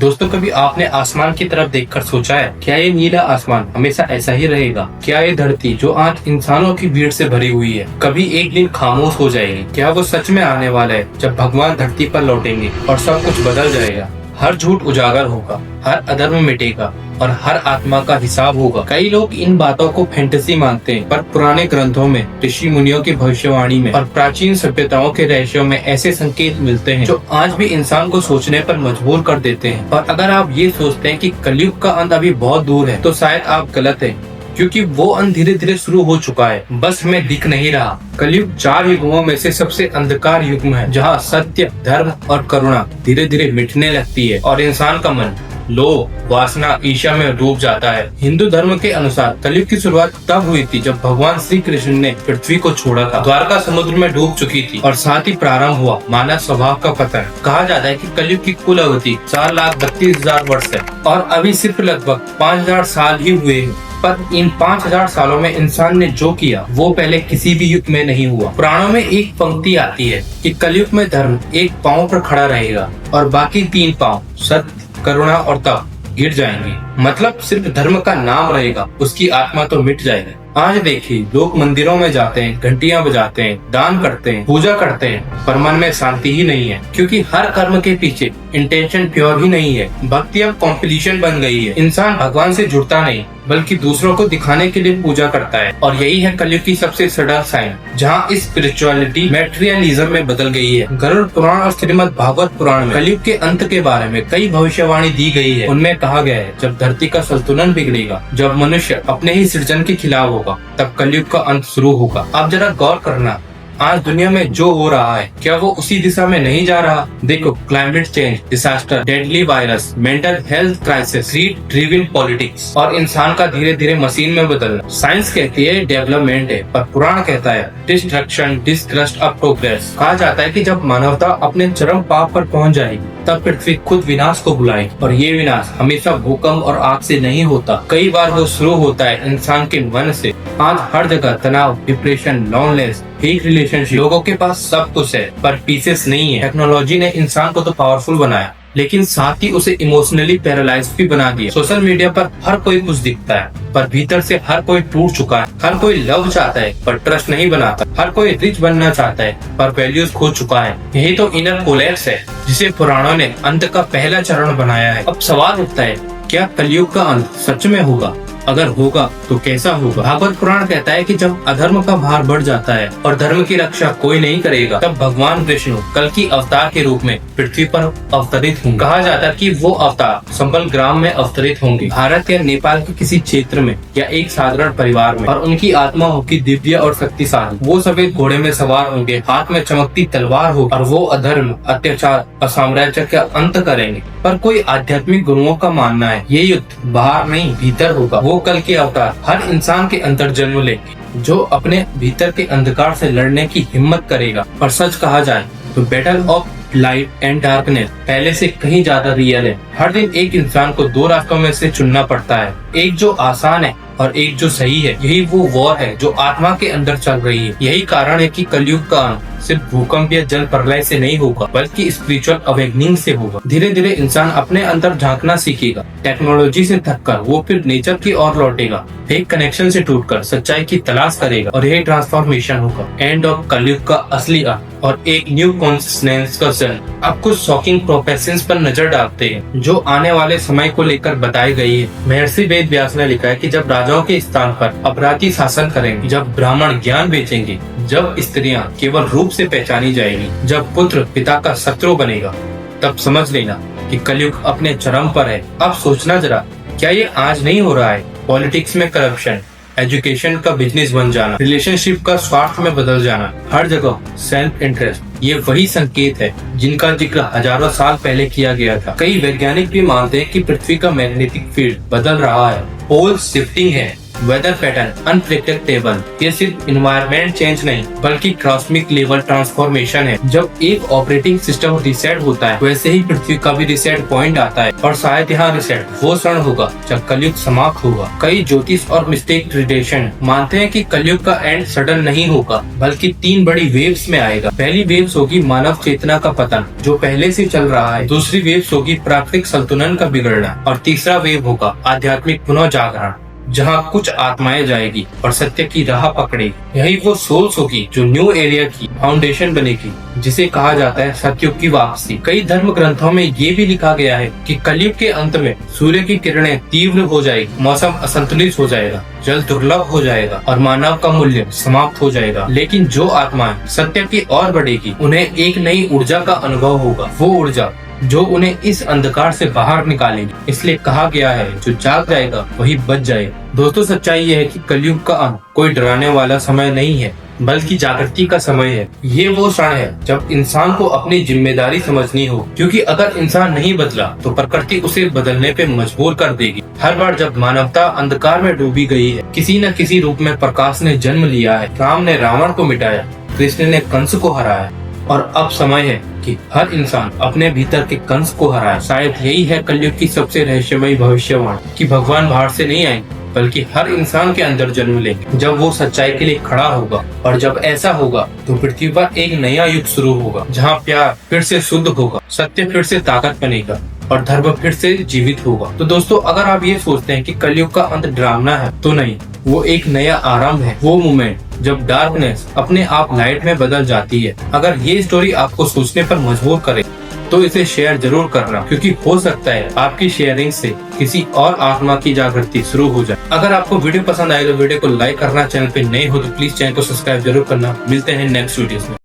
दोस्तों, कभी आपने आसमान की तरफ देखकर सोचा है, क्या ये नीला आसमान हमेशा ऐसा ही रहेगा? क्या ये धरती जो आज इंसानों की भीड़ से भरी हुई है, कभी एक दिन खामोश हो जाएगी? क्या वो सच में आने वाला है जब भगवान धरती पर लौटेंगे और सब कुछ बदल जाएगा? हर झूठ उजागर होगा, हर अधर्म मिटेगा और हर आत्मा का हिसाब होगा। कई लोग इन बातों को फैंटेसी मानते हैं, पर पुराने ग्रंथों में, ऋषि मुनियों की भविष्यवाणी में और प्राचीन सभ्यताओं के रहस्यों में ऐसे संकेत मिलते हैं जो आज भी इंसान को सोचने पर मजबूर कर देते हैं। और अगर आप ये सोचते हैं कि कलयुग का अंत अभी बहुत दूर है, तो शायद आप गलत हैं, क्योंकि वो अंत धीरे धीरे शुरू हो चुका है, बस हमें दिख नहीं रहा। कलयुग 4 युगों में से सबसे अंधकार युग है, जहाँ सत्य, धर्म और करुणा धीरे धीरे मिटने लगती है और इंसान का मन लोभ, वासना, ईर्ष्या में डूब जाता है। हिंदू धर्म के अनुसार कलयुग की शुरुआत तब हुई थी जब भगवान श्री कृष्ण ने पृथ्वी को छोड़ा था। द्वारका समुद्र में डूब चुकी थी और साथ ही प्रारंभ हुआ मानव स्वभाव का पतन। कहा जाता है कि कलयुग की कुल अवधि 4,32,000 वर्ष है और अभी सिर्फ लगभग 5,000 साल ही हुए हैं। पर इन 5,000 सालों में इंसान ने जो किया वो पहले किसी भी युग में नहीं हुआ। पुराणों में एक पंक्ति आती है कि कलयुग में धर्म एक पांव पर खड़ा रहेगा और बाकी 3 पांव सत्य, करुणा और तप गिर जाएंगे। मतलब सिर्फ धर्म का नाम रहेगा, उसकी आत्मा तो मिट जाएगी। आज देखिए, लोग मंदिरों में जाते हैं, घंटियां बजाते हैं, दान करते हैं, पूजा करते हैं, पर मन में शांति ही नहीं है, क्योंकि हर कर्म के पीछे इंटेंशन प्योर ही नहीं है। भक्ति अब कॉम्पिटिशन बन गई है। इंसान भगवान से जुड़ता नहीं, बल्कि दूसरों को दिखाने के लिए पूजा करता है। और यही है कलयुग की सबसे सडन साइन, जहाँ इस स्पिरिचुअलिटी मैटेरियलिज्म में बदल गई है। गरुड़ पुराण और श्रीमद् भागवत पुराण में कलयुग के अंत के बारे में कई भविष्यवाणी दी गई है। उनमें कहा गया है, जब धरती का संतुलन बिगड़ेगा, जब मनुष्य अपने ही सृजन के खिलाफ होगा, तब कलयुग का अंत शुरू होगा। आप जरा गौर करना, आज दुनिया में जो हो रहा है, क्या वो उसी दिशा में नहीं जा रहा? देखो, climate change, disaster, deadly virus, mental health crisis, greed driven politics और इंसान का धीरे धीरे मशीन में बदलना। साइंस कहती है डेवलपमेंट है, पर पुराण कहता है डिस्ट्रक्शन, डिसक्रस्ट ऑफ प्रोग्रेस। कहा जाता है कि जब मानवता अपने चरम पाप पर पहुंच जाएगी, तब पृथ्वी खुद विनाश को बुलाएगी। और ये विनाश हमेशा भूकंप और आग से नहीं होता, कई बार वो शुरू होता है इंसान के मन से। आज हर जगह तनाव, डिप्रेशन, लॉनलेस, फेक रिलेशनशिप, लोगों के पास सब कुछ है पर पीसेस नहीं है। टेक्नोलॉजी ने इंसान को तो पावरफुल बनाया, लेकिन साथ ही उसे इमोशनली पैरालाइज भी बना दिया। सोशल मीडिया पर हर कोई कुछ दिखता है, पर भीतर से हर कोई टूट चुका है। हर कोई लव चाहता है, पर ट्रस्ट नहीं बनाता। हर कोई रिच बनना चाहता है, पर वैल्यूज खो चुका है। यही तो इनर कोलैप्स है, जिसे पुराणों ने अंत का पहला चरण बनाया है। अब सवाल उठता है, क्या कलयुग का अंत सच में होगा? अगर होगा तो कैसा होगा? भागवत पुराण कहता है कि जब अधर्म का भार बढ़ जाता है और धर्म की रक्षा कोई नहीं करेगा, तब भगवान विष्णु कल की अवतार के रूप में पृथ्वी पर अवतरित होंगे। कहा जाता है कि वो अवतार संबल ग्राम में अवतरित होंगे, भारत या नेपाल के किसी क्षेत्र में या एक साधारण परिवार में, और उनकी आत्मा होगी दिव्य और शक्तिशाली। वो सफेद घोड़े में सवार होंगे, हाथ में चमकती तलवार हो, और वो अधर्म, अत्याचार और साम्राज्य का अंत करेंगे। पर कोई आध्यात्मिक गुरुओं का मानना है, ये युद्ध बाहर नहीं भीतर होगा। वो कल के अवतार हर इंसान के अंदर जन्म लेंगे, जो अपने भीतर के अंधकार से लड़ने की हिम्मत करेगा। और सच कहा जाए तो battle of light and darkness पहले से कहीं ज्यादा रियल है। हर दिन एक इंसान को 2 रास्तों में से चुनना पड़ता है, एक जो आसान है और एक जो सही है। यही वो वॉर है जो आत्मा के अंदर चल रही है। यही कारण है कि कलयुग का अंत सिर्फ भूकंप या जल प्रलय से नहीं होगा, बल्कि स्पिरिचुअल अवेकनिंग से होगा। धीरे धीरे इंसान अपने अंदर झांकना सीखेगा, टेक्नोलॉजी से थककर वो फिर नेचर की ओर लौटेगा, फेक कनेक्शन से टूटकर सच्चाई की तलाश करेगा, और यही ट्रांसफॉर्मेशन होगा, एंड ऑफ कलयुग का असली अर्थ और एक न्यू कॉन्शियसनेस का जन्म। अब कुछ शॉकिंग प्रोफेशंस पर नजर डालते हैं जो आने वाले समय को लेकर बताई गई है। महर्षि वेद व्यास ने लिखा है कि जब राजाओं के स्थान पर अपराधी शासन करेंगे, जब ब्राह्मण ज्ञान बेचेंगे, जब स्त्रियां केवल रूप से पहचानी जाएगी, जब पुत्र पिता का शत्रु बनेगा, तब समझ लेना कि कलयुग अपने चरम पर है। अब सोचना जरा, क्या ये आज नहीं हो रहा है? पॉलिटिक्स में करप्शन, एजुकेशन का बिजनेस बन जाना, रिलेशनशिप का स्वार्थ में बदल जाना, हर जगह सेल्फ इंटरेस्ट, ये वही संकेत है जिनका जिक्र हजारों साल पहले किया गया था। कई वैज्ञानिक भी मानते हैं कि पृथ्वी का मैग्नेटिक फील्ड बदल रहा है, पोल शिफ्टिंग है, वेदर पैटर्न अनप्रेडिक्टेबल। ये सिर्फ इन्वायरमेंट चेंज नहीं बल्कि कॉस्मिक लेवल ट्रांसफॉर्मेशन है। जब एक ऑपरेटिंग सिस्टम रिसेट होता है वैसे ही पृथ्वी का भी रिसेट पॉइंट आता है और शायद यहाँ रिसेट वो क्षण होगा जब कलयुग समाप्त होगा। कई ज्योतिष और मिस्टेक ट्रेडिशन मानते हैं कि कलयुग का एंड सडन नहीं होगा बल्कि 3 बड़ी वेव्स में आएगा। पहली वेव्स होगी मानव चेतना का पतन जो पहले से चल रहा है, दूसरी वेव्स होगी प्राकृतिक संतुलन का बिगड़ना और तीसरा वेव होगा आध्यात्मिक पुनः जागरण जहाँ कुछ आत्माएं जाएगी और सत्य की राह पकड़ेगी। यही वो सोल्स होगी जो न्यू एरिया की फाउंडेशन बनेगी जिसे कहा जाता है सतयुग की वापसी। कई धर्म ग्रंथों में ये भी लिखा गया है कि कलयुग के अंत में सूर्य की किरणें तीव्र हो जाएगी, मौसम असंतुलित हो जाएगा, जल दुर्लभ हो जाएगा और मानव का मूल्य समाप्त हो जाएगा। लेकिन जो आत्माएं सत्य की ओर बढ़ेगी उन्हें एक नई ऊर्जा का अनुभव होगा, वो ऊर्जा जो उन्हें इस अंधकार से बाहर निकालेगी। इसलिए कहा गया है जो जाग जाएगा वही बच जाएगा। दोस्तों सच्चाई ये है कि कलयुग का अंत कोई डराने वाला समय नहीं है बल्कि जागृति का समय है। ये वो क्षण है जब इंसान को अपनी जिम्मेदारी समझनी हो, क्योंकि अगर इंसान नहीं बदला तो प्रकृति उसे बदलने पे मजबूर कर देगी। हर बार जब मानवता अंधकार में डूबी गई है किसी न किसी रूप में प्रकाश ने जन्म लिया है। राम ने रावण को मिटाया, कृष्ण ने कंस को हराया और अब समय है कि हर इंसान अपने भीतर के कंस को हराए। शायद यही है कलयुग की सबसे रहस्यमयी भविष्यवाणी कि भगवान बाहर से नहीं आएंगे बल्कि हर इंसान के अंदर जन्म लेंगे जब वो सच्चाई के लिए खड़ा होगा। और जब ऐसा होगा तो पृथ्वी पर एक नया युग शुरू होगा जहाँ प्यार फिर से शुद्ध होगा, सत्य फिर से ताकत बनेगा और धर्म फिर से जीवित होगा। तो दोस्तों अगर आप ये सोचते हैं कि कलयुग का अंत डरावना है तो नहीं, वो एक नया आरंभ है, वो मोमेंट जब डार्कनेस अपने आप लाइट में बदल जाती है। अगर ये स्टोरी आपको सोचने पर मजबूर करे तो इसे शेयर जरूर करना, क्योंकि हो सकता है आपकी शेयरिंग से किसी और आत्मा की जागृति शुरू हो जाए। अगर आपको वीडियो पसंद आए तो वीडियो को लाइक करना, चैनल पे नए हो तो प्लीज चैनल को सब्सक्राइब जरूर करना। मिलते हैं नेक्स्ट वीडियोस में।